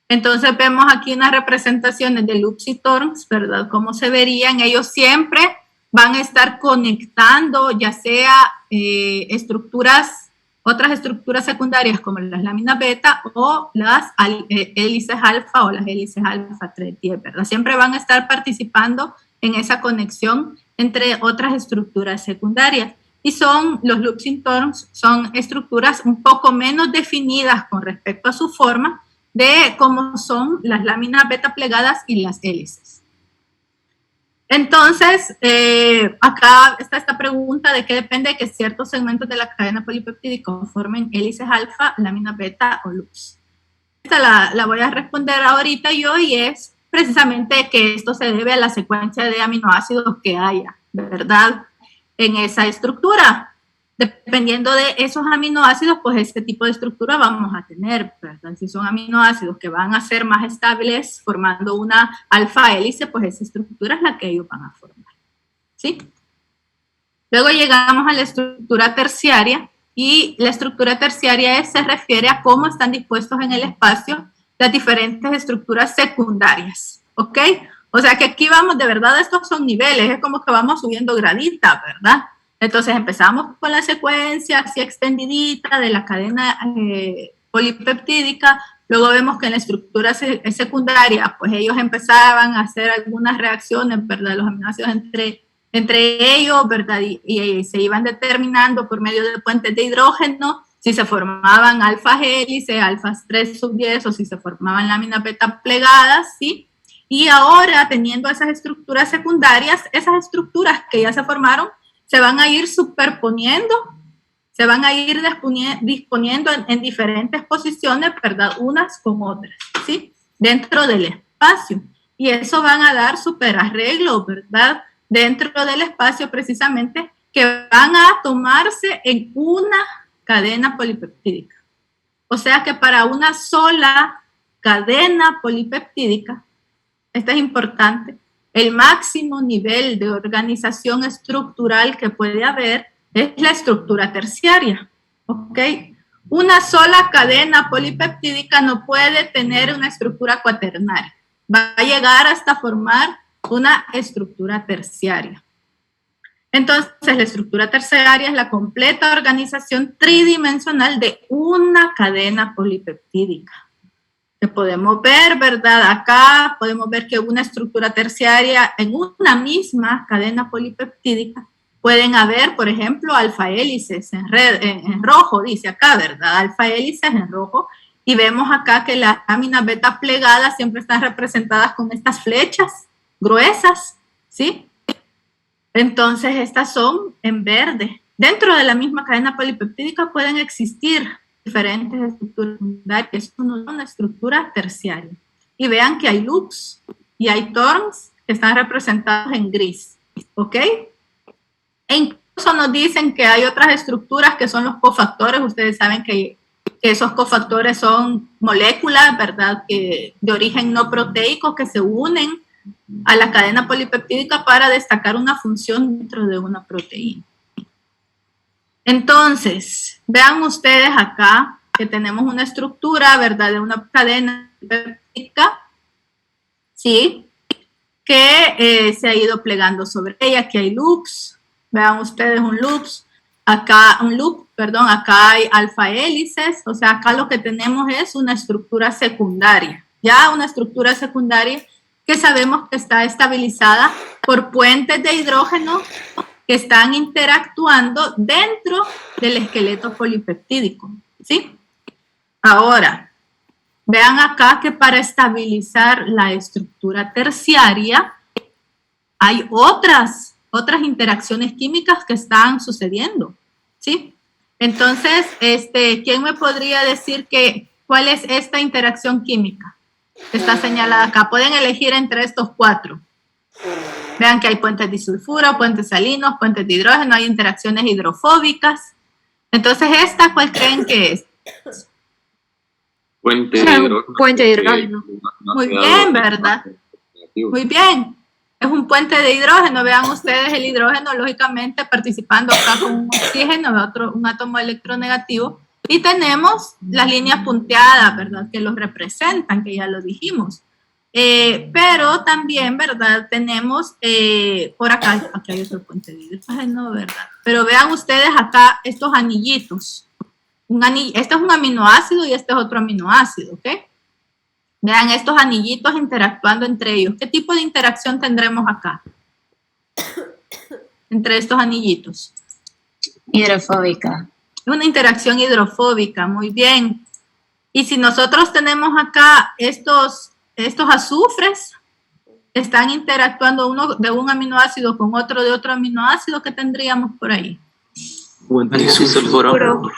A: Entonces vemos aquí unas representaciones de loops y turns, ¿verdad? Cómo se verían. Ellos siempre van a estar conectando ya sea otras estructuras secundarias como las láminas beta o las hélices alfa o las hélices alfa 310, ¿verdad? Siempre van a estar participando en esa conexión entre otras estructuras secundarias. Y los loops y turns son estructuras un poco menos definidas con respecto a su forma de cómo son las láminas beta plegadas y las hélices. Entonces, acá está esta pregunta de qué depende de que ciertos segmentos de la cadena polipeptídica formen hélices alfa, láminas beta o loops. Esta la voy a responder ahorita yo, y es precisamente que esto se debe a la secuencia de aminoácidos que haya, ¿verdad?, en esa estructura. Dependiendo de esos aminoácidos, pues este tipo de estructura vamos a tener, ¿verdad? Si son aminoácidos que van a ser más estables formando una alfa hélice, pues esa estructura es la que ellos van a formar, ¿sí? Luego llegamos a la estructura terciaria, y la estructura terciaria se refiere a cómo están dispuestos en el espacio las diferentes estructuras secundarias, ¿ok? O sea que aquí vamos, de verdad, estos son niveles, es como que vamos subiendo graditas, ¿verdad? Entonces empezamos con la secuencia así extendidita de la cadena polipeptídica. Luego vemos que en la estructura secundaria, pues ellos empezaban a hacer algunas reacciones, ¿verdad? Los aminoácidos entre ellos, ¿verdad? Y se iban determinando por medio de puentes de hidrógeno si se formaban alfa hélice, alfas 3 sub 10, o si se formaban láminas beta plegadas, ¿sí? Y ahora, teniendo esas estructuras secundarias, esas estructuras que ya se formaron se van a ir superponiendo, se van a ir disponiendo en diferentes posiciones, ¿verdad? Unas con otras, ¿sí? Dentro del espacio. Y eso van a dar superarreglos, ¿verdad? Dentro del espacio, precisamente, que van a tomarse en una cadena polipeptídica. O sea que para una sola cadena polipeptídica, esto es importante, el máximo nivel de organización estructural que puede haber es la estructura terciaria, ¿ok? Una sola cadena polipeptídica no puede tener una estructura cuaternaria. Va a llegar hasta formar una estructura terciaria. Entonces, la estructura terciaria es la completa organización tridimensional de una cadena polipeptídica. Que podemos ver, ¿verdad? Acá podemos ver que una estructura terciaria en una misma cadena polipeptídica pueden haber, por ejemplo, alfa hélices en rojo, dice acá, ¿verdad? Alfa hélices en rojo. Y vemos acá que las láminas beta plegadas siempre están representadas con estas flechas gruesas, ¿sí? Entonces, estas son en verde. Dentro de la misma cadena polipeptídica pueden existir diferentes estructuras secundarias, que es una estructura terciaria. Y vean que hay loops y hay turns que están representados en gris, ¿ok? E incluso nos dicen que hay otras estructuras que son los cofactores. Ustedes saben que que esos cofactores son moléculas, ¿verdad?, que de origen no proteico que se unen a la cadena polipeptídica para destacar una función dentro de una proteína. Entonces, vean ustedes acá que tenemos una estructura, ¿verdad?, de una cadena polipeptídica, ¿sí?, que se ha ido plegando sobre ella. Aquí hay loops, vean ustedes un loops, acá un loop, perdón, acá hay alfa hélices, o sea, acá lo que tenemos es una estructura secundaria, ya una estructura secundaria que sabemos que está estabilizada por puentes de hidrógeno que están interactuando dentro del esqueleto polipeptídico, ¿sí? Ahora, vean acá que para estabilizar la estructura terciaria hay otras interacciones químicas que están sucediendo, ¿sí? Entonces, ¿quién me podría decir cuál es esta interacción química que está señalada acá? Pueden elegir entre estos 4. Vean que hay puentes disulfuro, puentes salinos, puentes de hidrógeno, hay interacciones hidrofóbicas. Entonces, ¿cuál creen que es?
C: Puente de hidrógeno.
B: Puente de hidrógeno.
A: Muy bien, ¿verdad? Muy bien. Es un puente de hidrógeno. Vean ustedes el hidrógeno, lógicamente, participando acá con un oxígeno, un átomo electronegativo. Y tenemos las líneas punteadas, ¿verdad?, que los representan, que ya lo dijimos. Pero también, ¿verdad?, tenemos por acá hay otro puente de hidrógeno, ¿verdad? Pero vean ustedes acá estos anillitos. Este es un aminoácido y este es otro aminoácido, ¿ok? Vean estos anillitos interactuando entre ellos. ¿Qué tipo de interacción tendremos acá? Entre estos anillitos.
D: Hidrofóbica.
A: Una interacción hidrofóbica, muy bien. Y si nosotros tenemos acá estos azufres, están interactuando uno de un aminoácido con otro de otro aminoácido, ¿qué tendríamos por ahí?
C: Puente disulfuro.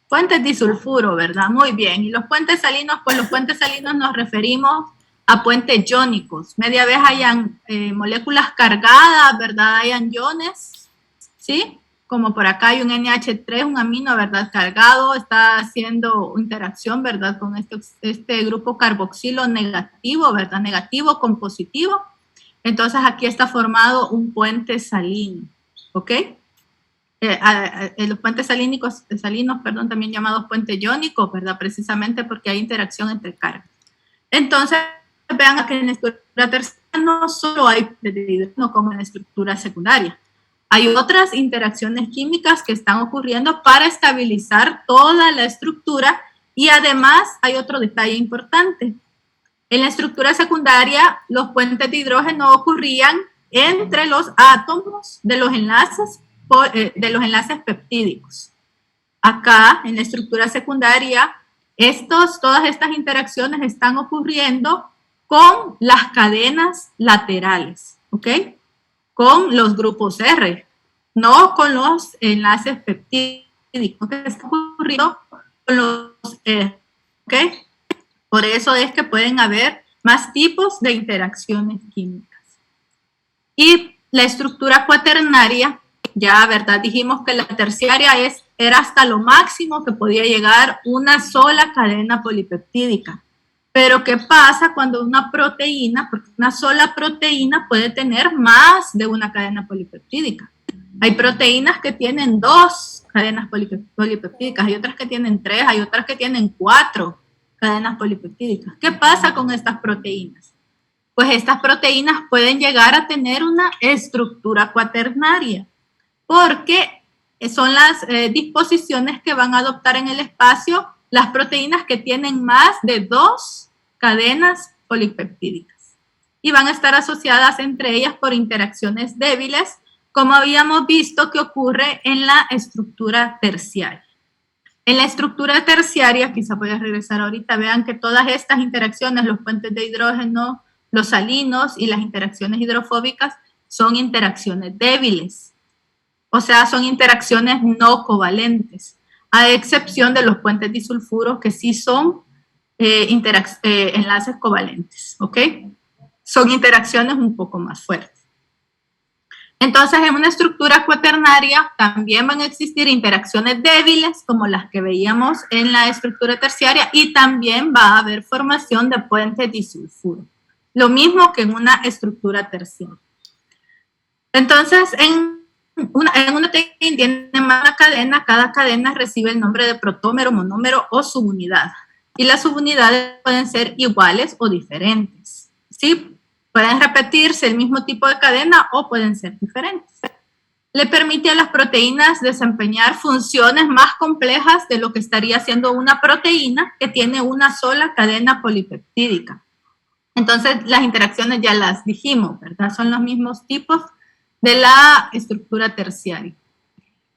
A: Puentes disulfuro, ¿verdad? Muy bien. Y los puentes salinos, pues los puentes salinos nos referimos a puentes iónicos. Media vez hayan moléculas cargadas, ¿verdad? Hayan iones, ¿sí? Como por acá hay un NH3, un amino, ¿verdad?, cargado, está haciendo interacción, ¿verdad?, con este grupo carboxilo negativo, ¿verdad?, negativo con positivo. Entonces aquí está formado un puente salino, ¿ok? Los puentes salinos, también llamados puentes iónicos, ¿verdad?, precisamente porque hay interacción entre cargas. Entonces, vean que en la estructura terciaria no solo hay hidrógeno como en la estructura secundaria. Hay otras interacciones químicas que están ocurriendo para estabilizar toda la estructura y además hay otro detalle importante. En la estructura secundaria, los puentes de hidrógeno ocurrían entre los átomos de los enlaces peptídicos. Acá, en la estructura secundaria, todas estas interacciones están ocurriendo con las cadenas laterales, ¿ok? Con los grupos R, no con los enlaces peptídicos, que está ocurriendo con los R, ¿ok? Por eso es que pueden haber más tipos de interacciones químicas. Y la estructura cuaternaria, ya, ¿verdad? Dijimos que la terciaria era hasta lo máximo que podía llegar una sola cadena polipeptídica. Pero ¿qué pasa cuando una proteína, porque una sola proteína puede tener más de una cadena polipeptídica? Hay proteínas que tienen 2 cadenas polipeptídicas, hay otras que tienen 3, hay otras que tienen 4 cadenas polipeptídicas. ¿Qué pasa con estas proteínas? Pues estas proteínas pueden llegar a tener una estructura cuaternaria, porque son las disposiciones que van a adoptar en el espacio las proteínas que tienen más de 2 cadenas polipeptídicas y van a estar asociadas entre ellas por interacciones débiles, como habíamos visto que ocurre en la estructura terciaria. En la estructura terciaria, quizá voy a regresar ahorita, vean que todas estas interacciones, los puentes de hidrógeno, los salinos y las interacciones hidrofóbicas son interacciones débiles, o sea, son interacciones no covalentes, a excepción de los puentes disulfuros que sí son enlaces covalentes, ¿ok? Son interacciones un poco más fuertes. Entonces, en una estructura cuaternaria también van a existir interacciones débiles, como las que veíamos en la estructura terciaria, y también va a haber formación de puentes disulfuro. Lo mismo que en una estructura terciaria. Entonces, en una tiene una cadena, cada cadena recibe el nombre de protómero, monómero o subunidad. Y las subunidades pueden ser iguales o diferentes. ¿Sí? Pueden repetirse el mismo tipo de cadena o pueden ser diferentes. Le permite a las proteínas desempeñar funciones más complejas de lo que estaría haciendo una proteína que tiene una sola cadena polipeptídica. Entonces, las interacciones ya las dijimos, ¿verdad? Son los mismos tipos de la estructura terciaria.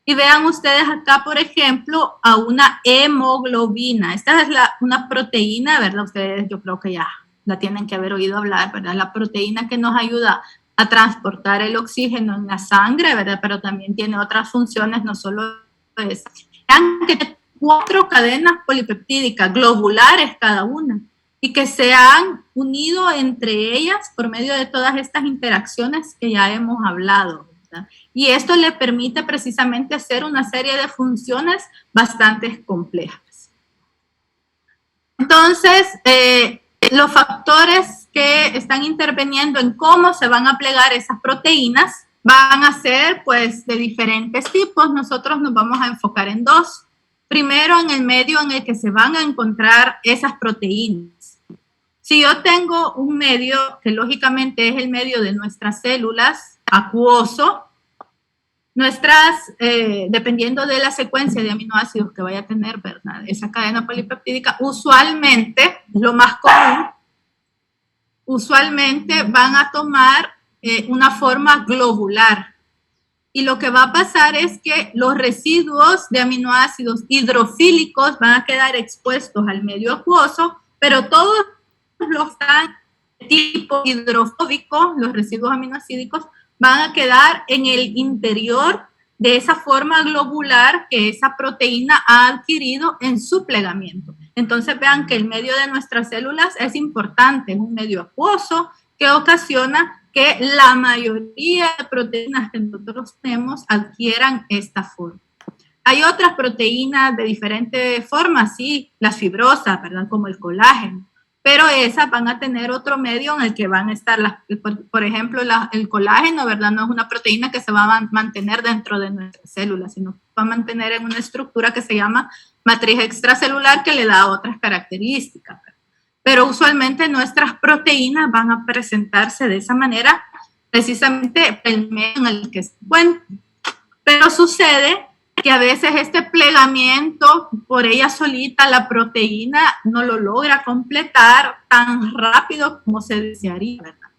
A: Y vean ustedes acá, por ejemplo, a una hemoglobina. Esta es una proteína, ¿verdad? Ustedes yo creo que ya la tienen que haber oído hablar, ¿verdad? La proteína que nos ayuda a transportar el oxígeno en la sangre, ¿verdad? Pero también tiene otras funciones, no solo es. Vean que tiene 4 cadenas polipeptídicas, globulares cada una, y que se han unido entre ellas por medio de todas estas interacciones que ya hemos hablado, ¿verdad? Y esto le permite precisamente hacer una serie de funciones bastante complejas. Entonces, los factores que están interviniendo en cómo se van a plegar esas proteínas van a ser pues de diferentes tipos. Nosotros nos vamos a enfocar en 2. Primero, en el medio en el que se van a encontrar esas proteínas. Si yo tengo un medio que lógicamente es el medio de nuestras células, acuoso, dependiendo de la secuencia de aminoácidos que vaya a tener, ¿verdad? Esa cadena polipeptídica, usualmente, lo más común, usualmente van a tomar una forma globular. Y lo que va a pasar es que los residuos de aminoácidos hidrofílicos van a quedar expuestos al medio acuoso, pero todos los de tipo hidrofóbico, los residuos aminoácidos, van a quedar en el interior de esa forma globular que esa proteína ha adquirido en su plegamiento. Entonces vean que el medio de nuestras células es importante, es un medio acuoso que ocasiona que la mayoría de proteínas que nosotros tenemos adquieran esta forma. Hay otras proteínas de diferentes formas, sí, las fibrosas, ¿verdad? Como el colágeno, pero esas van a tener otro medio en el que van a estar, por ejemplo, el colágeno, ¿verdad? No es una proteína que se va a mantener dentro de nuestras células, sino que va a mantener en una estructura que se llama matriz extracelular que le da otras características. Pero usualmente nuestras proteínas van a presentarse de esa manera, precisamente el medio en el que se encuentran. Pero sucede que a veces este plegamiento por ella solita, la proteína no lo logra completar tan rápido como se desearía, ¿verdad?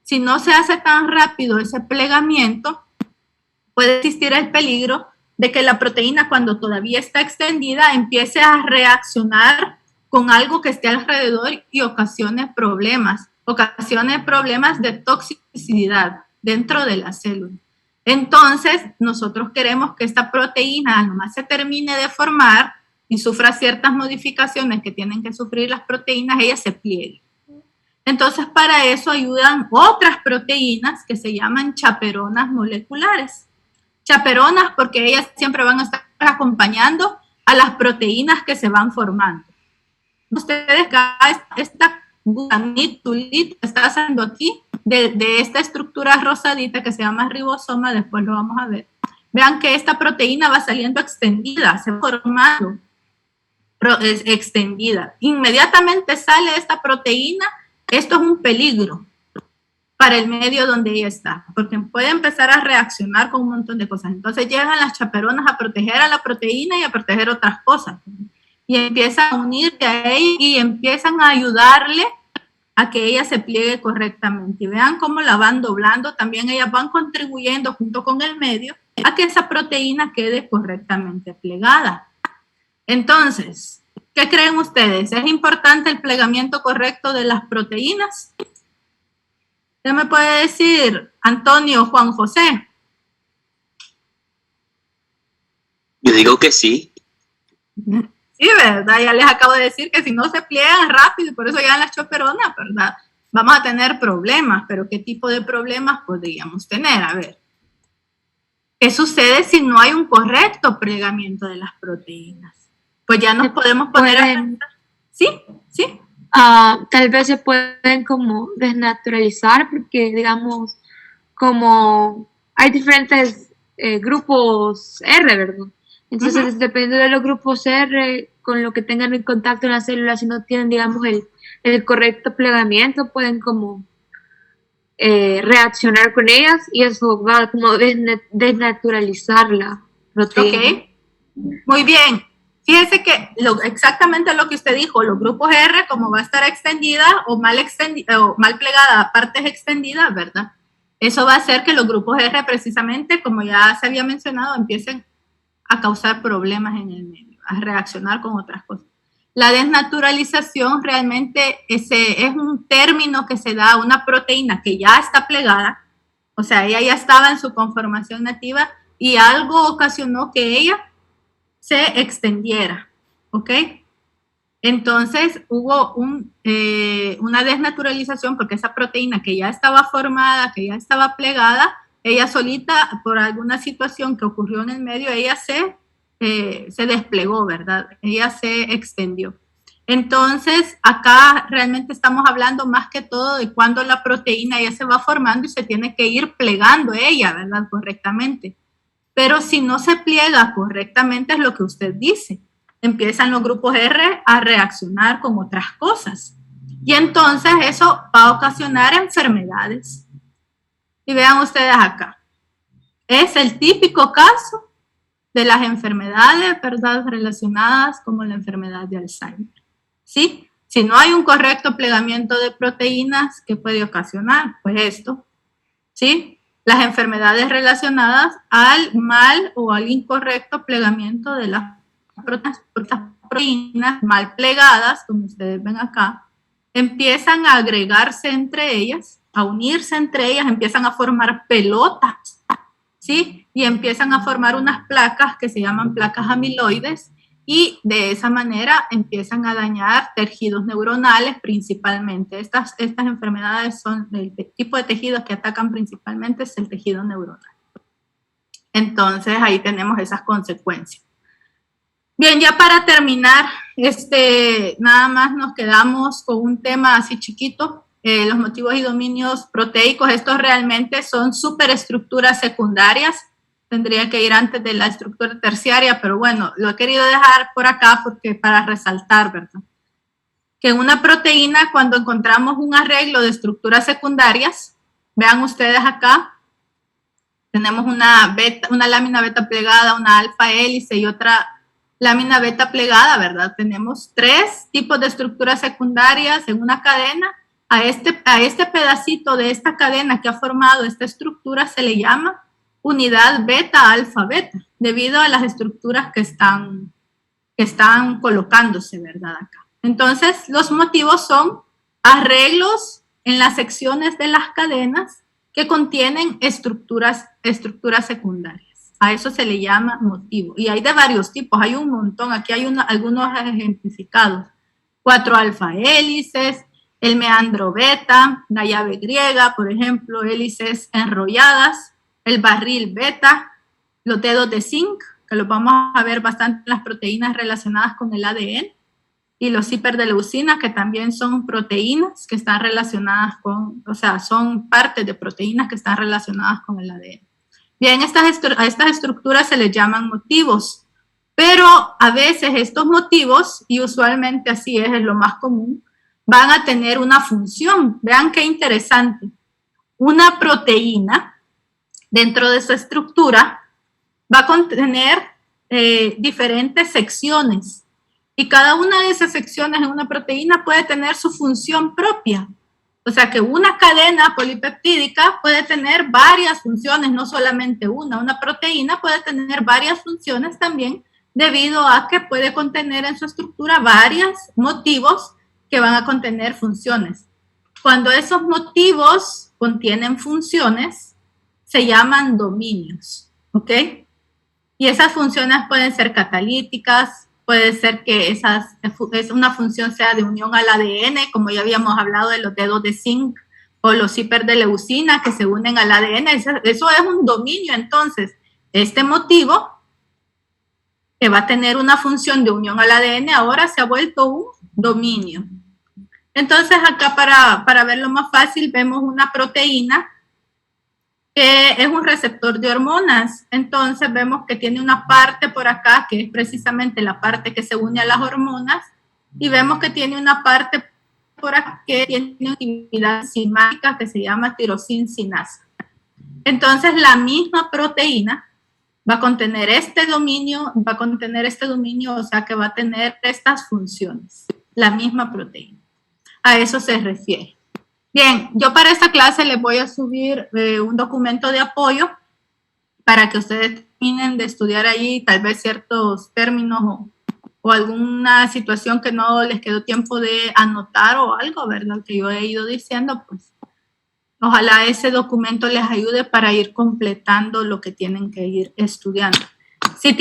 A: Si no se hace tan rápido ese plegamiento, puede existir el peligro de que la proteína, cuando todavía está extendida, empiece a reaccionar con algo que esté alrededor y ocasione problemas de toxicidad dentro de la célula. Entonces, nosotros queremos que esta proteína nomás se termine de formar y sufra ciertas modificaciones que tienen que sufrir las proteínas, ella se pliegue. Entonces, para eso ayudan otras proteínas que se llaman chaperonas moleculares. Chaperonas porque ellas siempre van a estar acompañando a las proteínas que se van formando. Ustedes, esta guanitulita que está haciendo aquí, de esta estructura rosadita que se llama ribosoma, después lo vamos a ver. Vean que esta proteína va saliendo extendida, se va formando extendida. Inmediatamente sale esta proteína, esto es un peligro para el medio donde ella está, porque puede empezar a reaccionar con un montón de cosas. Entonces llegan las chaperonas a proteger a la proteína y a proteger otras cosas. Y empiezan a unirse a ella y empiezan a ayudarle a que ella se pliegue correctamente. Y vean cómo la van doblando, también ellas van contribuyendo junto con el medio a que esa proteína quede correctamente plegada. Entonces, ¿qué creen ustedes? ¿Es importante el plegamiento correcto de las proteínas? ¿Qué me puede decir Antonio, Juan José?
C: Yo digo que sí.
A: Sí, ¿verdad? Ya les acabo de decir que si no se pliegan rápido, por eso llegan las chaperonas, ¿verdad? Vamos a tener problemas, pero ¿qué tipo de problemas podríamos tener? A ver, ¿Qué sucede si no hay un correcto plegamiento de las proteínas? Pues ya nos podemos poner a pensar. Sí, sí.
B: Tal vez se pueden como desnaturalizar porque, digamos, como hay diferentes grupos R, ¿verdad? Entonces, dependiendo de los grupos R, con lo que tengan en contacto en la célula, si no tienen, digamos, el correcto plegamiento, pueden como reaccionar con ellas y eso va a como desnaturalizar la proteína.
A: Ok, muy bien. Fíjese que exactamente lo que usted dijo, los grupos R, como va a estar extendida o mal plegada a partes extendidas, ¿verdad? Eso va a hacer que los grupos R, precisamente, como ya se había mencionado, empiecen a causar problemas en el medio, a reaccionar con otras cosas. La desnaturalización realmente es un término que se da a una proteína que ya está plegada, o sea, ella ya estaba en su conformación nativa y algo ocasionó que ella se extendiera, ¿ok? Entonces hubo una desnaturalización porque esa proteína que ya estaba formada, que ya estaba plegada, ella solita, por alguna situación que ocurrió en el medio, ella se desplegó, ¿verdad? Ella se extendió. Entonces, acá realmente estamos hablando más que todo de cuando la proteína ya se va formando y se tiene que ir plegando ella, ¿verdad? Correctamente. Pero si no se pliega correctamente, es lo que usted dice. Empiezan los grupos R a reaccionar con otras cosas. Y entonces eso va a ocasionar enfermedades. Y vean ustedes acá. Es el típico caso de las enfermedades, ¿verdad?, relacionadas como la enfermedad de Alzheimer. ¿Sí? Si no hay un correcto plegamiento de proteínas, ¿qué puede ocasionar? Pues esto. ¿Sí? Las enfermedades relacionadas al mal o al incorrecto plegamiento de las proteínas mal plegadas, como ustedes ven acá, empiezan a agregarse entre ellas, a unirse entre ellas, empiezan a formar pelotas, ¿sí? Y empiezan a formar unas placas que se llaman placas amiloides y de esa manera empiezan a dañar tejidos neuronales principalmente. Estas enfermedades son el tipo de tejidos que atacan principalmente es el tejido neuronal. Entonces ahí tenemos esas consecuencias. Bien, ya para terminar, nada más nos quedamos con un tema así chiquito, los motivos y dominios proteicos. Estos realmente son superestructuras secundarias, tendría que ir antes de la estructura terciaria, pero bueno, lo he querido dejar por acá porque para resaltar, ¿verdad? Que en una proteína, cuando encontramos un arreglo de estructuras secundarias, vean ustedes acá, tenemos una lámina beta plegada, una alfa hélice y otra lámina beta plegada, ¿verdad? Tenemos 3 tipos de estructuras secundarias en una cadena. A este pedacito de esta cadena que ha formado esta estructura se le llama unidad beta alfa beta, debido a las estructuras que están colocándose, ¿verdad? Acá. Entonces, los motivos son arreglos en las secciones de las cadenas que contienen estructuras secundarias. A eso se le llama motivo. Y hay de varios tipos, hay un montón. Aquí hay algunos ejemplificados. 4 alfa hélices, el meandro beta, la llave griega, por ejemplo, hélices enrolladas, el barril beta, los dedos de zinc, que los vamos a ver bastante en las proteínas relacionadas con el ADN, y los hiperdeleucina, que también son proteínas que están relacionadas son partes de proteínas que están relacionadas con el ADN. Bien, a estas estructuras se les llaman motivos, pero a veces estos motivos, y usualmente así es lo más común, van a tener una función. Vean qué interesante. Una proteína, dentro de su estructura, va a contener diferentes secciones, y cada una de esas secciones en una proteína puede tener su función propia. O sea que una cadena polipeptídica puede tener varias funciones, no solamente una. Una proteína puede tener varias funciones también, debido a que puede contener en su estructura varios motivos que van a contener funciones. Cuando esos motivos contienen funciones, se llaman dominios, ¿ok? Y esas funciones pueden ser catalíticas, puede ser que una función sea de unión al ADN, como ya habíamos hablado de los dedos de zinc o los hiperdeleucina que se unen al ADN. Eso es un dominio, entonces. Este motivo, que va a tener una función de unión al ADN, ahora se ha vuelto un dominio. Entonces, acá para verlo más fácil, vemos una proteína que es un receptor de hormonas. Entonces, vemos que tiene una parte por acá, que es precisamente la parte que se une a las hormonas, y vemos que tiene una parte por acá que tiene una actividad enzimática que se llama tirosincinasa. Entonces, la misma proteína va a contener este dominio, o sea que va a tener estas funciones, la misma proteína. A eso se refiere. Bien, yo para esta clase les voy a subir un documento de apoyo para que ustedes terminen de estudiar ahí tal vez ciertos términos o alguna situación que no les quedó tiempo de anotar o algo, ¿verdad? Que yo he ido diciendo, pues ojalá ese documento les ayude para ir completando lo que tienen que ir estudiando. Si